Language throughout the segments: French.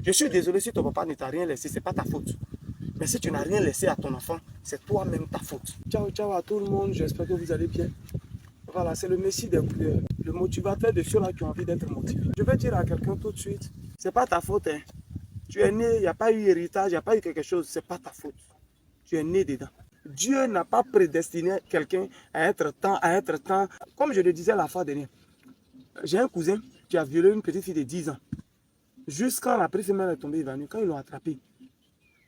Je suis désolé si ton papa ne t'a rien laissé, ce n'est pas ta faute. Mais si tu n'as rien laissé à ton enfant, c'est toi-même ta faute. Ciao, ciao à tout le monde, j'espère que vous allez bien. Voilà, c'est le Messie des couleurs, le motivateur de ceux-là qui ont envie d'être motivés. Je vais dire à quelqu'un tout de suite, c'est pas ta faute. Hein. Tu es né, il n'y a pas eu héritage, il n'y a pas eu quelque chose, c'est pas ta faute. Tu es né dedans. Dieu n'a pas prédestiné quelqu'un à être tant. Comme je le disais la fois dernière, j'ai un cousin qui a violé une petite fille de 10 ans. Jusqu'à la petite fille est tombée évanouie, quand ils l'ont attrapée.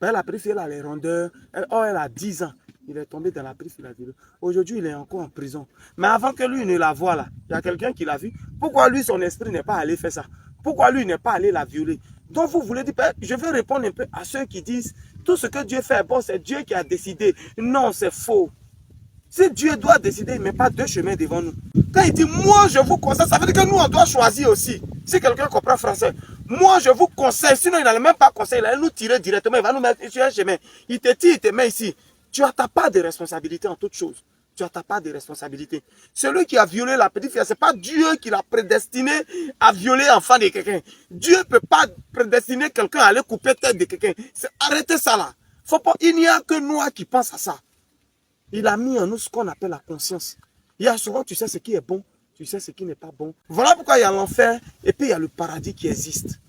La petite fille elle a les rondeurs, elle a 10 ans. Il est tombé dans la prise, il a violé. Aujourd'hui, il est encore en prison. Mais avant que lui ne la voie là, il y a quelqu'un qui l'a vu. Pourquoi lui, son esprit n'est pas allé faire ça? Pourquoi lui n'est pas allé la violer? Donc vous voulez dire, je vais répondre un peu à ceux qui disent, tout ce que Dieu fait, bon, c'est Dieu qui a décidé. Non, c'est faux. Si Dieu doit décider, il ne met pas deux chemins devant nous. Quand il dit, moi je vous conseille, ça veut dire que nous, on doit choisir aussi. Si quelqu'un comprend français, moi je vous conseille, sinon il n'allait même pas conseiller, il allait nous tirer directement, il va nous mettre sur un chemin. Il te tire, il te met ici. Tu as ta part de responsabilité en toute chose. Tu as ta part de responsabilité. Celui qui a violé la petite fille, ce n'est pas Dieu qui l'a prédestiné à violer l'enfant de quelqu'un. Dieu ne peut pas prédestiner quelqu'un à aller couper la tête de quelqu'un. Arrêtez ça là. Faut pas, il n'y a que nous qui pensons à ça. Il a mis en nous ce qu'on appelle la conscience. Il y a souvent, tu sais ce qui est bon, tu sais ce qui n'est pas bon. Voilà pourquoi il y a l'enfer et puis il y a le paradis qui existe.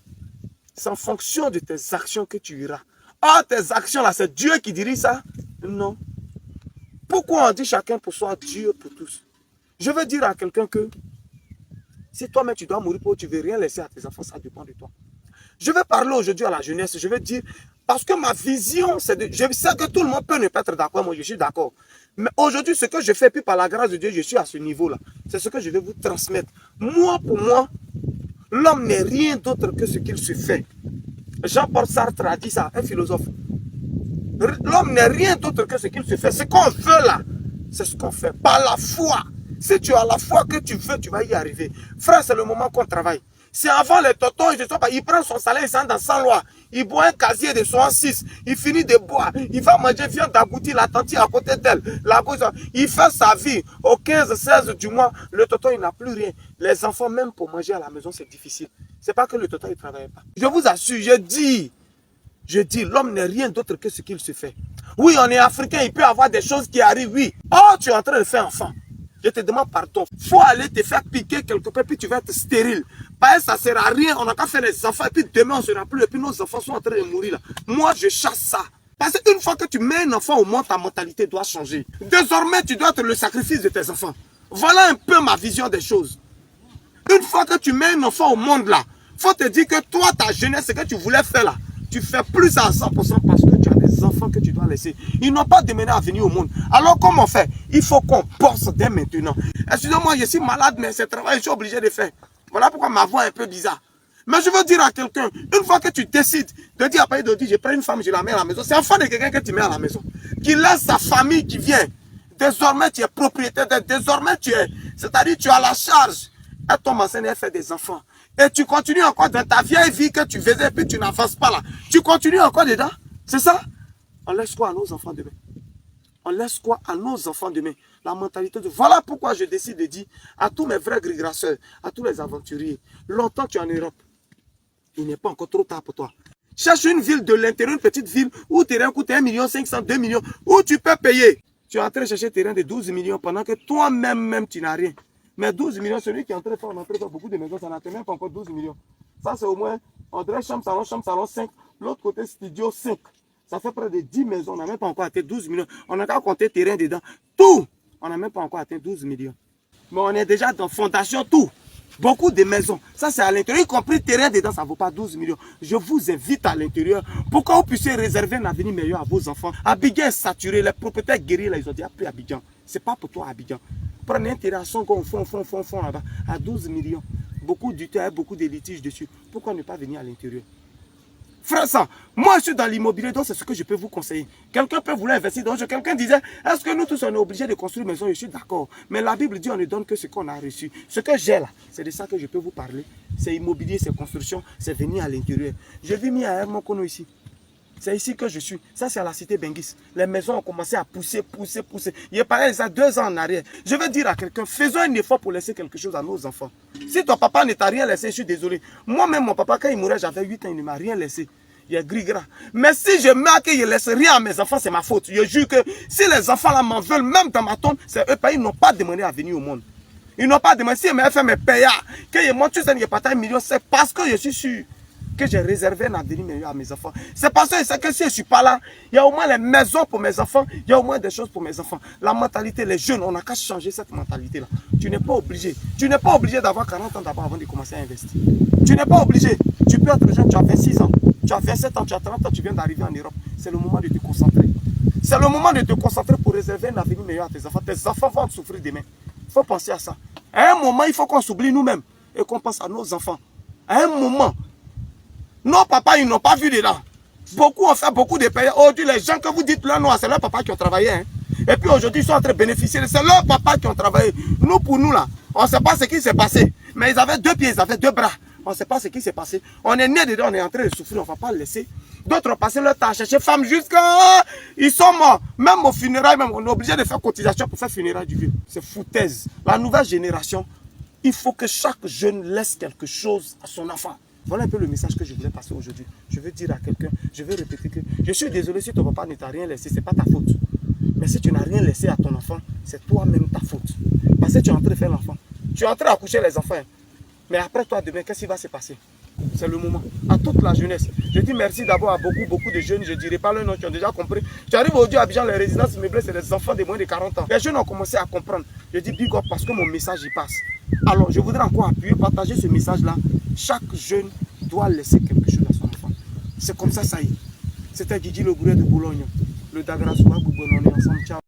C'est en fonction de tes actions que tu iras. Ah, tes actions là, c'est Dieu qui dirige ça? Non. Pourquoi on dit chacun pour soi, Dieu pour tous? Je veux dire à quelqu'un que si toi-même tu dois mourir pour tu ne veux rien laisser à tes enfants, ça dépend de toi. Je vais parler aujourd'hui à la jeunesse, je vais dire, parce que ma vision, c'est de... Je sais que tout le monde peut ne pas être d'accord, moi je suis d'accord. Mais aujourd'hui, ce que je fais, puis par la grâce de Dieu, je suis à ce niveau-là. C'est ce que je vais vous transmettre. Moi, pour moi, l'homme n'est rien d'autre que ce qu'il se fait. Jean-Paul Sartre a dit ça, un philosophe. L'homme n'est rien d'autre que ce qu'il se fait. Ce qu'on veut là, c'est ce qu'on fait. Par la foi. Si tu as la foi que tu veux, tu vas y arriver. Frère, c'est le moment qu'on travaille. C'est avant les tontons, il prend son salaire, il s'en dans 100 lois. Il boit un casier de 66. Il finit de boire. Il va manger viande d'agouti, la tante à côté d'elle. Il fait sa vie. Au 15-16 du mois, le tonton, il n'a plus rien. Les enfants, même pour manger à la maison, c'est difficile. C'est pas que le tonton, il ne travaille pas. Je vous assure, je dis, l'homme n'est rien d'autre que ce qu'il se fait. Oui, on est africain, il peut y avoir des choses qui arrivent, oui. Oh, tu es en train de faire enfant. Je te demande pardon. Il faut aller te faire piquer quelque part, puis tu vas être stérile. Parce que ça ne sert à rien. On n'a qu'à faire les enfants, et puis demain, on ne sera plus. Et puis nos enfants sont en train de mourir là. Moi, je chasse ça. Parce qu'une fois que tu mets un enfant au monde, ta mentalité doit changer. Désormais, tu dois être le sacrifice de tes enfants. Voilà un peu ma vision des choses. Une fois que tu mets un enfant au monde là, il faut te dire que toi, ta jeunesse, ce que tu voulais faire là, tu fais plus à 100% parce que tu as des enfants que tu dois laisser. Ils n'ont pas demandé à venir au monde. Alors comment on fait? Il faut qu'on pense dès maintenant. Excusez-moi, je suis malade, mais ce travail, je suis obligé de faire. Voilà pourquoi ma voix est un peu bizarre. Mais je veux dire à quelqu'un, une fois que tu décides de dire à Paris de dire, je prends une femme, je la mets à la maison, c'est enfant de quelqu'un que tu mets à la maison. Qui laisse sa famille qui vient. Désormais, tu es propriétaire, désormais, tu es, c'est-à-dire tu as la charge. Elle tombe enceinte, elle fait des enfants. Et tu continues encore dans ta vieille vie que tu faisais, puis tu n'avances pas là. Tu continues encore dedans. C'est ça? On laisse quoi à nos enfants demain? On laisse quoi à nos enfants demain? La mentalité de... Voilà pourquoi je décide de dire à tous mes vrais gris-grasseurs, à tous les aventuriers, longtemps tu es en Europe. Il n'est pas encore trop tard pour toi. Cherche une ville de l'intérieur, une petite ville où terrain coûte 1 500 000, 2 millions, où tu peux payer. Tu es en train de chercher terrain de 12 millions pendant que toi-même, tu n'as rien. Mais 12 millions, celui qui est en train de faire, on a fait beaucoup de maisons, ça n'a même pas encore 12 millions. Ça, c'est au moins, on dirait chambre, salon 5. L'autre côté, studio 5. Ça fait près de 10 maisons, on n'a même pas encore atteint 12 millions. On n'a qu'à compter terrain dedans. Tout, on n'a même pas encore atteint 12 millions. Mais on est déjà dans fondation, tout. Beaucoup de maisons. Ça, c'est à l'intérieur, y compris terrain dedans, ça ne vaut pas 12 millions. Je vous invite à l'intérieur pour que vous puissiez réserver un avenir meilleur à vos enfants. Abidjan est saturé, les propriétaires guéris, là, ils ont dit, après Abidjan. Ce n'est pas pour toi, Abidjan. Prenez un terrain fond là-bas, à 12 millions. Beaucoup du terrain, beaucoup de litiges dessus. Pourquoi ne pas venir à l'intérieur? Frère, ça, moi je suis dans l'immobilier, donc c'est ce que je peux vous conseiller. Quelqu'un peut vouloir investir dans je. Quelqu'un disait, est-ce que nous tous on est obligés de construire une maison? Je suis d'accord. Mais la Bible dit on ne donne que ce qu'on a reçu. Ce que j'ai là, c'est de ça que je peux vous parler. C'est immobilier, c'est construction, c'est venir à l'intérieur. Je vis mis à Hermokono ici. C'est ici que je suis. Ça, c'est à la cité Benguis. Les maisons ont commencé à pousser. Il est pareil, ça 2 ans en arrière. Je veux dire à quelqu'un, faisons un effort pour laisser quelque chose à nos enfants. Si ton papa ne t'a rien laissé, je suis désolé. Moi-même, mon papa, quand il mourait, j'avais 8 ans, il ne m'a rien laissé. Il est gris-gras. Mais si je mets que je ne laisse rien à mes enfants, c'est ma faute. Je jure que si les enfants là m'en veulent, même dans ma tombe, c'est eux, ils n'ont pas demandé à venir au monde. Ils n'ont pas demandé. Si ils m'avaient fait mes payas, que je monte sur scène, pas 1 million, c'est parce que je suis sûr que j'ai réservé un avenir meilleur à mes enfants. C'est parce que c'est que si je ne suis pas là, il y a au moins les maisons pour mes enfants, il y a au moins des choses pour mes enfants. La mentalité, les jeunes, on n'a qu'à changer cette mentalité-là. Tu n'es pas obligé. Tu n'es pas obligé d'avoir 40 ans d'abord avant de commencer à investir. Tu n'es pas obligé. Tu peux être jeune, tu as 26 ans, tu as 27 ans, tu as 30 ans, tu viens d'arriver en Europe. C'est le moment de te concentrer. C'est le moment de te concentrer pour réserver un avenir meilleur à tes enfants. Tes enfants vont souffrir demain. Il faut penser à ça. À un moment, il faut qu'on s'oublie nous-mêmes et qu'on pense à nos enfants. À un moment, nos papas, ils n'ont pas vu dedans. Beaucoup ont fait beaucoup de pays. Aujourd'hui, les gens que vous dites là, c'est leurs papas qui ont travaillé. Hein. Et puis aujourd'hui, ils sont en train de bénéficier. C'est leurs papas qui ont travaillé. Nous, pour nous, là, on ne sait pas ce qui s'est passé. Mais ils avaient 2 pieds, ils avaient 2 bras. On ne sait pas ce qui s'est passé. On est né dedans, on est en train de souffrir, on ne va pas le laisser. D'autres ont passé leur temps à chercher femme jusqu'à... Ils sont morts. Même au funérailles, même, on est obligé de faire cotisation pour faire funérailles du vieux. C'est foutaise. La nouvelle génération, il faut que chaque jeune laisse quelque chose à son enfant. Voilà un peu le message que je voulais passer aujourd'hui. Je veux dire à quelqu'un, je veux répéter que je suis désolé si ton papa ne t'a rien laissé, ce n'est pas ta faute. Mais si tu n'as rien laissé à ton enfant, c'est toi-même ta faute. Parce que tu es en train de faire l'enfant. Tu es en train d'accoucher les enfants. Mais après toi, demain, qu'est-ce qui va se passer? C'est le moment. À toute la jeunesse. Je dis merci d'abord à beaucoup de jeunes. Je ne dirai pas le nom, tu as déjà compris. Tu arrives aujourd'hui à Abidjan, les résidences meublées, c'est des enfants de moins de 40 ans. Les jeunes ont commencé à comprendre. Je dis big up parce que mon message y passe. Alors, je voudrais encore appuyer, partager ce message-là. Chaque jeune doit laisser quelque chose à son enfant. C'est comme ça, ça y est. C'était Guigui le Goulet de Boulogne. Le Dagra Soua Boubon, on est ensemble. Ciao.